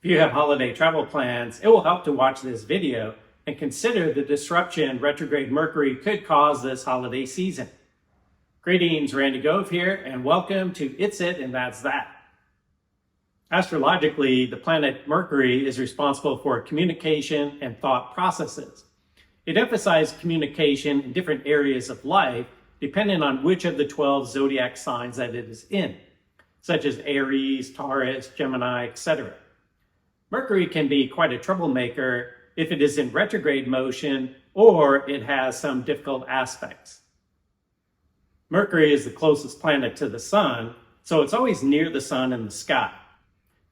If you have holiday travel plans, it will help to watch this video and consider the disruption retrograde Mercury could cause this holiday season. Greetings, Randy Gove here, and welcome to It's It and That's That. Astrologically, the planet Mercury is responsible for communication and thought processes. It emphasizes communication in different areas of life depending on which of the 12 zodiac signs that it is in, such as Aries, Taurus, Gemini, etc. Mercury can be quite a troublemaker if it is in retrograde motion or it has some difficult aspects. Mercury is the closest planet to the sun, so it's always near the sun in the sky.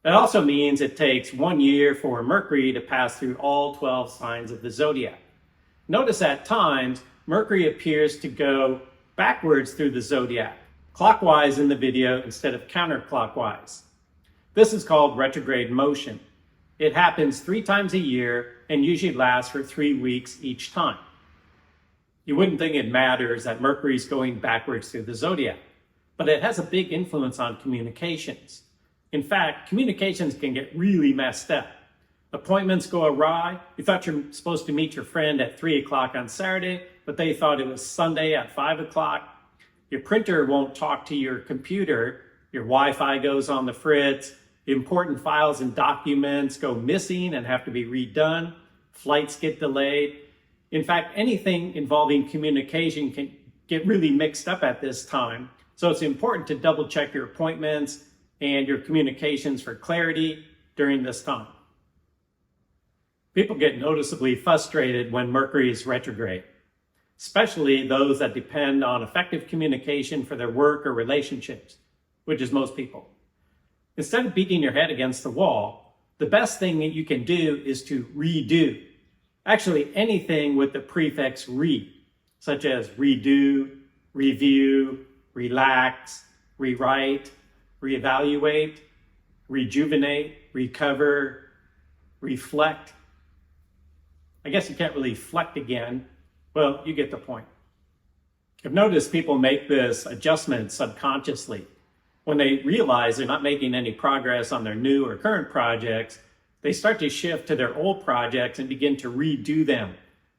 That also means it takes 1 year for Mercury to pass through all 12 signs of the zodiac. Notice at times, Mercury appears to go backwards through the zodiac, clockwise in the video instead of counterclockwise. This is called retrograde motion. It happens 3 times a year and usually lasts for 3 weeks each time. You wouldn't think it matters that Mercury is going backwards through the zodiac, but it has a big influence on communications. In fact, communications can get really messed up. Appointments go awry. You thought you're supposed to meet your friend at 3 o'clock on Saturday, but they thought it was Sunday at 5 o'clock. Your printer won't talk to your computer. Your Wi-Fi goes on the fritz. Important files and documents go missing and have to be redone. Flights get delayed. In fact, anything involving communication can get really mixed up at this time. So it's important to double check your appointments and your communications for clarity during this time. People get noticeably frustrated when Mercury is retrograde, especially those that depend on effective communication for their work or relationships, which is most people. Instead of beating your head against the wall, the best thing that you can do is to redo. Actually, anything with the prefix re, such as redo, review, relax, rewrite, reevaluate, rejuvenate, recover, reflect. I guess you can't really reflect again. Well, you get the point. I've noticed people make this adjustment subconsciously. When they realize they're not making any progress on their new or current projects, they start to shift to their old projects and begin to redo them.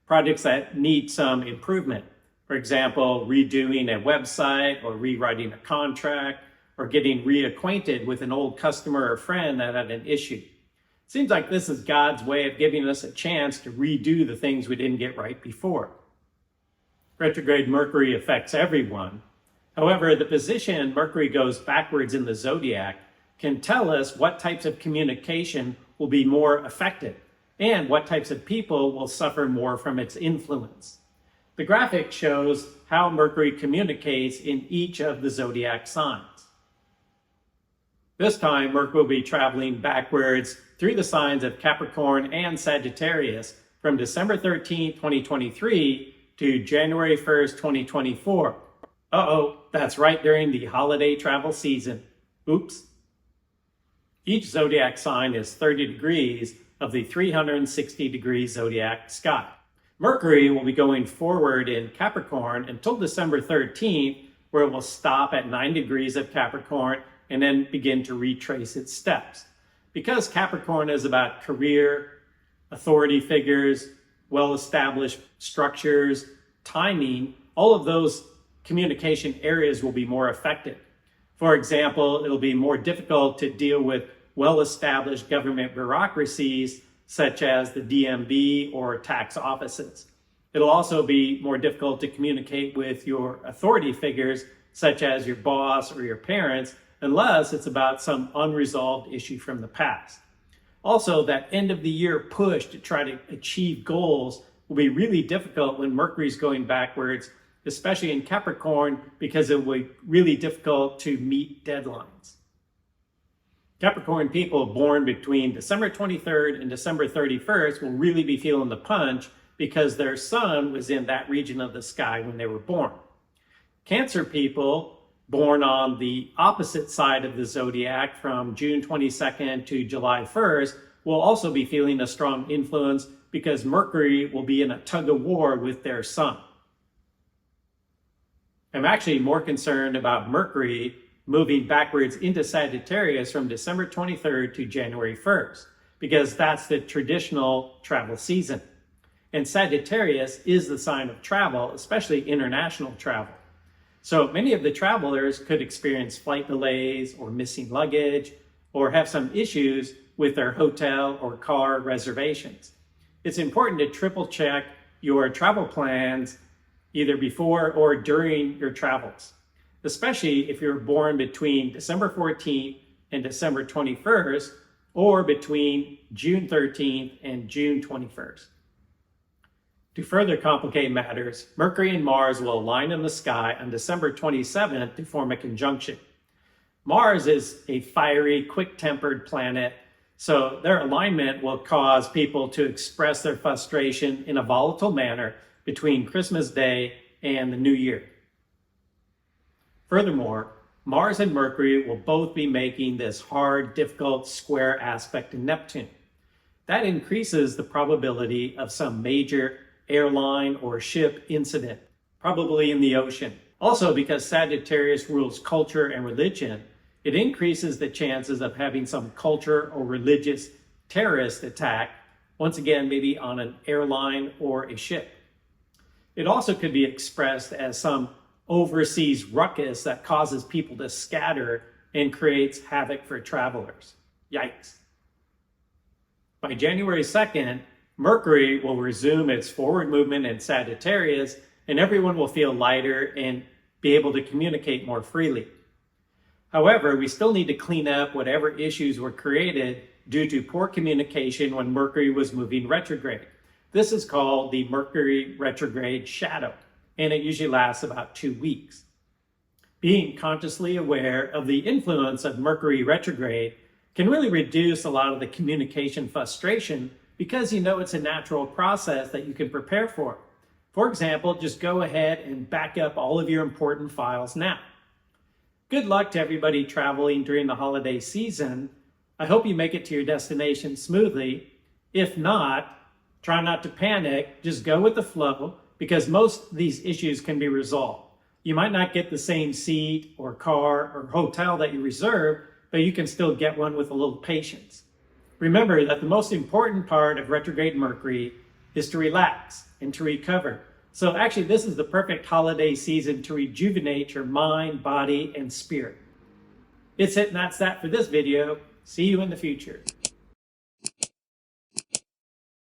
Projects that need some improvement. For example, redoing a website or rewriting a contract or getting reacquainted with an old customer or friend that had an issue. Seems like this is God's way of giving us a chance to redo the things we didn't get right before. Retrograde Mercury affects everyone. However, the position Mercury goes backwards in the zodiac can tell us what types of communication will be more affected and what types of people will suffer more from its influence. The graphic shows how Mercury communicates in each of the zodiac signs. This time, Mercury will be traveling backwards through the signs of Capricorn and Sagittarius from December 13, 2023 to January 1st, 2024. That's right during the holiday travel season. Oops. Each zodiac sign is 30 degrees of the 360-degree zodiac sky. Mercury will be going forward in Capricorn until December 13th, where it will stop at 9 degrees of Capricorn and then begin to retrace its steps. Because Capricorn is about career, authority figures, well-established structures, timing, all of those communication areas will be more affected. For example, it'll be more difficult to deal with well-established government bureaucracies such as the DMV or tax offices. It'll also be more difficult to communicate with your authority figures such as your boss or your parents unless it's about some unresolved issue from the past. Also, that end of the year push to try to achieve goals will be really difficult when Mercury's going backwards, especially in Capricorn, because it will be really difficult to meet deadlines. Capricorn people born between December 23rd and December 31st will really be feeling the punch because their sun was in that region of the sky when they were born. Cancer people born on the opposite side of the zodiac from June 22nd to July 1st will also be feeling a strong influence because Mercury will be in a tug of war with their sun. I'm actually more concerned about Mercury moving backwards into Sagittarius from December 23rd to January 1st. because that's the traditional travel season. And Sagittarius is the sign of travel, especially international travel. So many of the travelers could experience flight delays or missing luggage or have some issues with their hotel or car reservations. It's important to triple check your travel plans either before or during your travels, especially if you're born between December 14th and December 21st or between June 13th and June 21st. To further complicate matters, Mercury and Mars will align in the sky on December 27th to form a conjunction. Mars is a fiery, quick-tempered planet, so their alignment will cause people to express their frustration in a volatile manner between Christmas Day and the New Year. Furthermore, Mars and Mercury will both be making this hard, difficult square aspect to Neptune. That increases the probability of some major airline or ship incident, probably in the ocean. Also, because Sagittarius rules culture and religion, it increases the chances of having some culture or religious terrorist attack, once again, maybe on an airline or a ship. It also could be expressed as some overseas ruckus that causes people to scatter and creates havoc for travelers. Yikes. By January 2nd, Mercury will resume its forward movement in Sagittarius, and everyone will feel lighter and be able to communicate more freely. However, we still need to clean up whatever issues were created due to poor communication when Mercury was moving retrograde. This is called the Mercury retrograde shadow, and it usually lasts about 2 weeks. Being consciously aware of the influence of Mercury retrograde can really reduce a lot of the communication frustration because you know it's a natural process that you can prepare for. For example, just go ahead and back up all of your important files now. Good luck to everybody traveling during the holiday season. I hope you make it to your destination smoothly. If not, try not to panic, just go with the flow because most of these issues can be resolved. You might not get the same seat or car or hotel that you reserved, but you can still get one with a little patience. Remember that the most important part of retrograde Mercury is to relax and to recover. So actually, this is the perfect holiday season to rejuvenate your mind, body, and spirit. It's it and that's that for this video. See you in the future.